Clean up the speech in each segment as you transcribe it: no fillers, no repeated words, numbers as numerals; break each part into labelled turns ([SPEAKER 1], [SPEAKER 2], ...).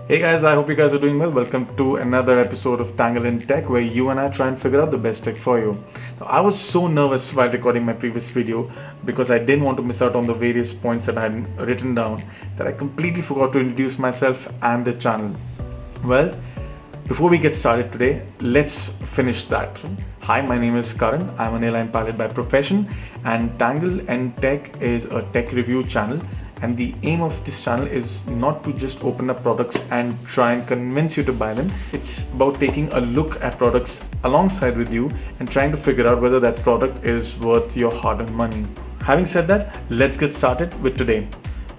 [SPEAKER 1] Hey guys, I hope you guys are doing well. Welcome to another episode of Tangle in Tech, where you and I try and figure out the best tech for you. Now, I was so nervous while recording my previous video because I didn't want to miss out on the various points that I had written down that I completely forgot to introduce myself and the channel. Well, before we get started today, let's finish that. Hi, my name is Karan. I'm an airline pilot by profession, and Tangle and Tech is a tech review channel. And the aim of this channel is not to just open up products and try and convince you to buy them. It's about taking a look at products alongside with you and trying to figure out whether that product is worth your hard-earned money. Having said that, let's get started with today.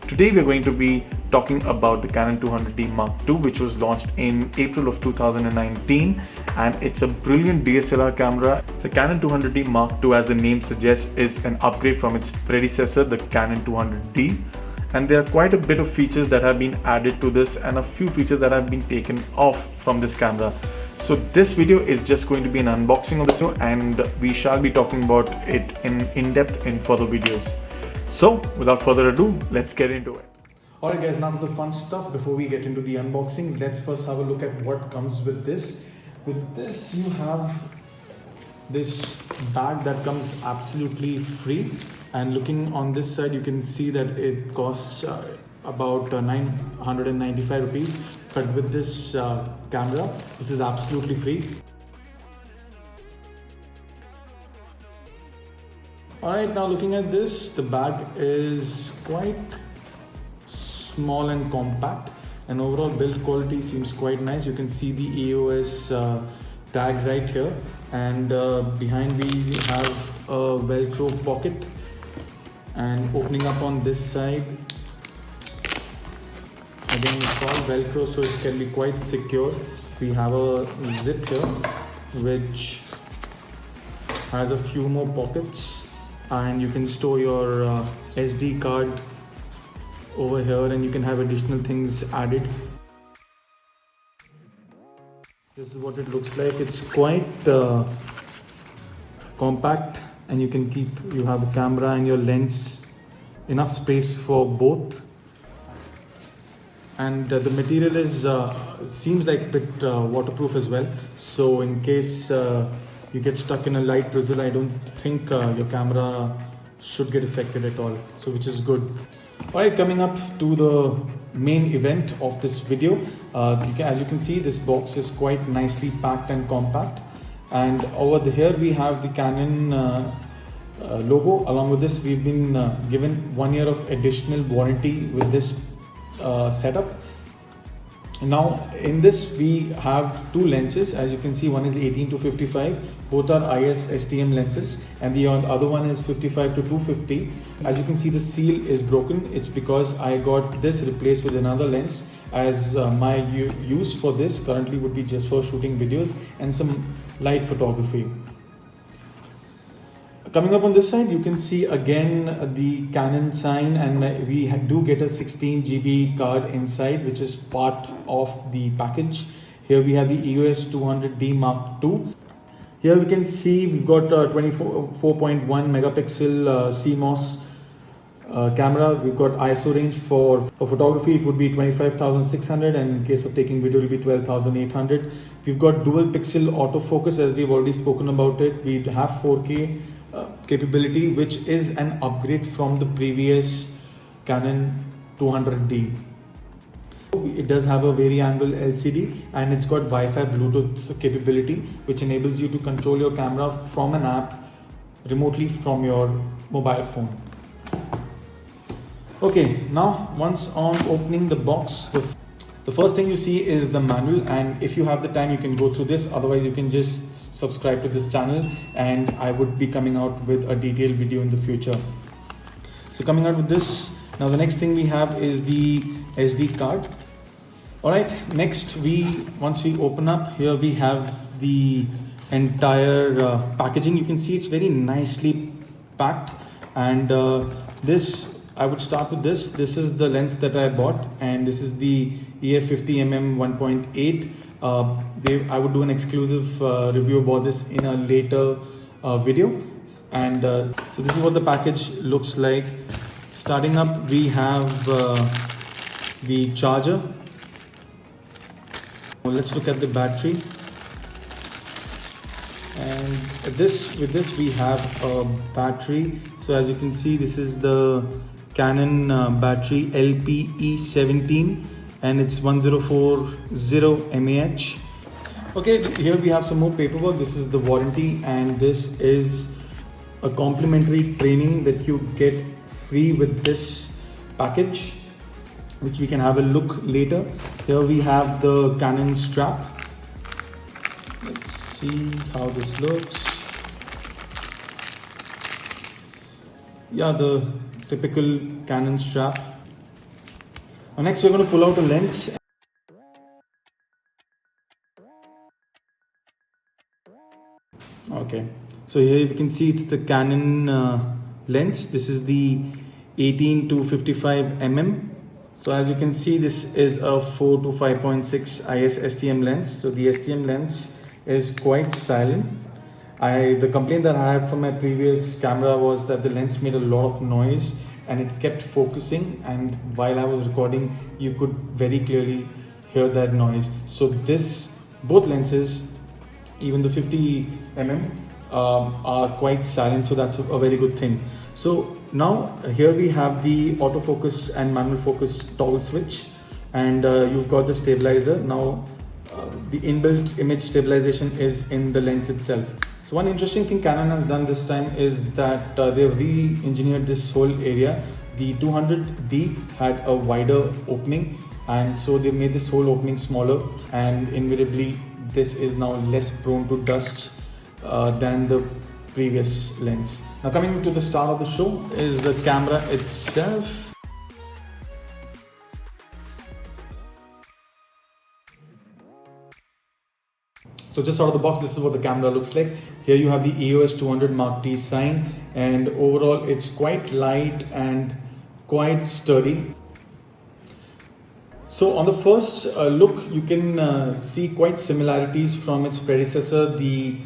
[SPEAKER 1] Today we're going to be talking about the Canon 200D Mark II, which was launched in April of 2019, and it's a brilliant DSLR camera. The Canon 200D Mark II, as the name suggests, is an upgrade from its predecessor, the Canon 200D. And there are quite a bit of features that have been added to this and a few features that have been taken off from this camera. So this video is just going to be an unboxing of this video, and we shall be talking about it in depth in further videos. So without further ado, let's get into it. Alright guys, now to the fun stuff. Before we get into the unboxing, let's first have a look at what comes with this. With this you have this bag that comes absolutely free. And looking on this side, you can see that it costs about 995 rupees. But with this camera, this is absolutely free. Alright, now looking at this, the bag is quite small and compact. And overall build quality seems quite nice. You can see the EOS tag right here. And behind we have a Velcro pocket. And opening up on this side, again it's all Velcro, so it can be quite secure. We have a zip here which has a few more pockets, and you can store your SD card over here, and you can have additional things added. This is what it looks like. It's quite compact, and you have a camera and your lens, enough space for both. And the material is seems like a bit waterproof as well, so in case you get stuck in a light drizzle, I don't think your camera should get affected at all, so which is good. Alright, coming up to the main event of this video, as you can see, this box is quite nicely packed and compact. And over here we have the Canon logo. Along with this, we've been given 1 year of additional warranty with this setup. Now in this we have two lenses. As you can see, one is 18-55, both are IS STM lenses, and the other one is 55-250. As you can see, the seal is broken. It's because I got this replaced with another lens, as my use for this currently would be just for shooting videos and some light photography. Coming up on this side, you can see again the Canon sign, and we do get a 16 GB card inside, which is part of the package. Here we have the EOS 200D Mark II. Here we can see we've got a 24.1 megapixel CMOS camera. We've got ISO range for photography. It would be 25,600, and in case of taking video, it will be 12,800. We've got dual pixel autofocus, as we've already spoken about it. We have 4K capability, which is an upgrade from the previous Canon 200D. It does have a vari-angle LCD, and it's got Wi-Fi Bluetooth capability, which enables you to control your camera from an app remotely from your mobile phone. Okay, now once on opening the box, the first thing you see is the manual, and if you have the time you can go through this. Otherwise you can just subscribe to this channel, and I would be coming out with a detailed video in the future. So coming out with this, now the next thing we have is the SD card. Alright, next once we open up, here we have the entire packaging. You can see it's very nicely packed, and I would start with this. This is the lens that I bought, and this is the EF50mm 1.8. I would do an exclusive review about this in a later video. And so this is what the package looks like. Starting up, we have the charger, Let's look at the battery. And with this we have a battery. So as you can see, this is the Canon battery LPE17 and it's 1040 mAh. Okay, here we have some more paperwork. This is the warranty and this is a complimentary training that you get free with this package, which we can have a look later. Here we have the Canon strap. Let's see how this looks. Yeah, the typical Canon strap. Now next we're going to pull out a lens. Okay, so here you can see it's the Canon lens. This is the 18 to 55 mm. So as you can see, this is a 4 to 5.6 IS STM lens. So the STM lens is quite silent. The complaint that I had from my previous camera was that the lens made a lot of noise and it kept focusing, and while I was recording you could very clearly hear that noise. So both lenses, even the 50 mm, are quite silent, so that's a very good thing. So now here we have the autofocus and manual focus toggle switch, and you've got the stabilizer. Now the inbuilt image stabilization is in the lens itself. So one interesting thing Canon has done this time is that they've re-engineered this whole area. The 200D had a wider opening, and so they made this whole opening smaller, and invariably this is now less prone to dust than the previous lens. Now coming to the star of the show is the camera itself. So just out of the box, this is what the camera looks like. Here you have the EOS 200 Mark II sign, and overall it's quite light and quite sturdy. So on the first look, you can see quite similarities from its predecessor, the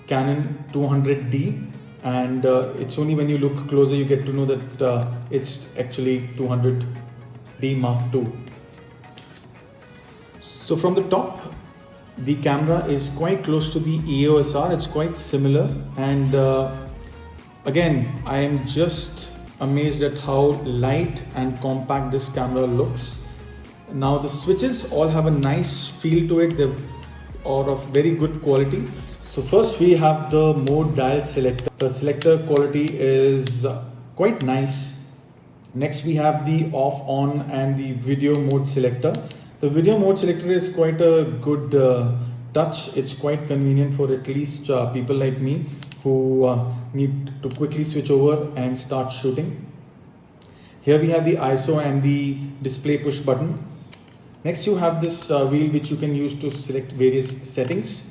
[SPEAKER 1] Canon 200D, and it's only when you look closer you get to know that it's actually 200D Mark II. So from the top, the camera is quite close to the EOS R. It's quite similar, and again I am just amazed at how light and compact this camera looks. Now the switches all have a nice feel to it. They're of very good quality. So first we have the mode dial selector. The selector quality is quite nice. Next we have the off, on and the video mode selector. The video mode selector is quite a good touch. It's quite convenient for at least people like me who need to quickly switch over and start shooting. Here we have the ISO and the display push button. Next you have this wheel which you can use to select various settings.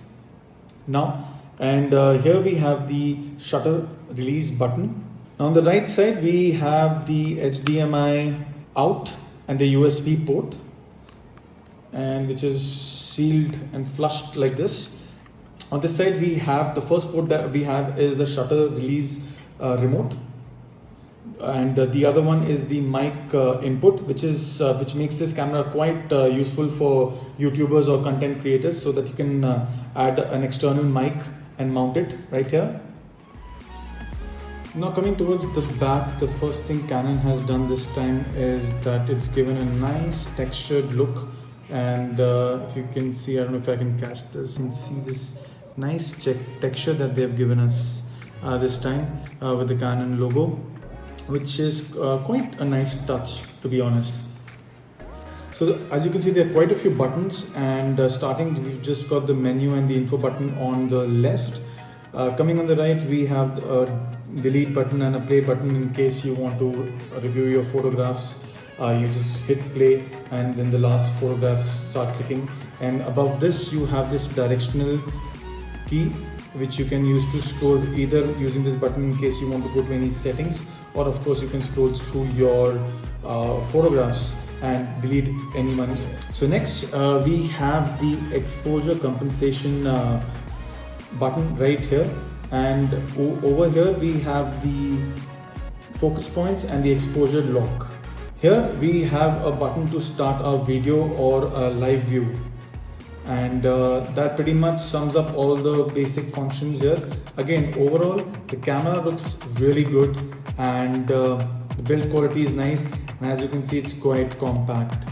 [SPEAKER 1] Now, and here we have the shutter release button. Now on the right side we have the HDMI out and the USB port, and which is sealed and flushed like this. On this side we have the first port that we have is the shutter release remote, and the other one is the mic input, which makes this camera quite useful for YouTubers or content creators, so that you can add an external mic and mount it right here. Now coming towards the back, the first thing Canon has done this time is that it's given a nice textured look, and if you can see, I don't know if I can catch this, you can see this nice texture that they've given us this time with the Canon logo, which is quite a nice touch, to be honest. So as you can see, there are quite a few buttons, and starting we've just got the menu and the info button on the left. Coming on the right we have a delete button and a play button in case you want to review your photographs. You just hit play and then the last photographs start clicking, and above this you have this directional key which you can use to scroll, either using this button in case you want to go to any settings, or of course you can scroll through your photographs and delete any one. So next we have the exposure compensation button right here, and over here we have the focus points and the exposure lock. Here we have a button to start our video or a live view.
[SPEAKER 2] And that pretty much sums up all the basic functions here. Again, overall the camera looks really good, and the build quality is nice, and as you can see, it's quite compact.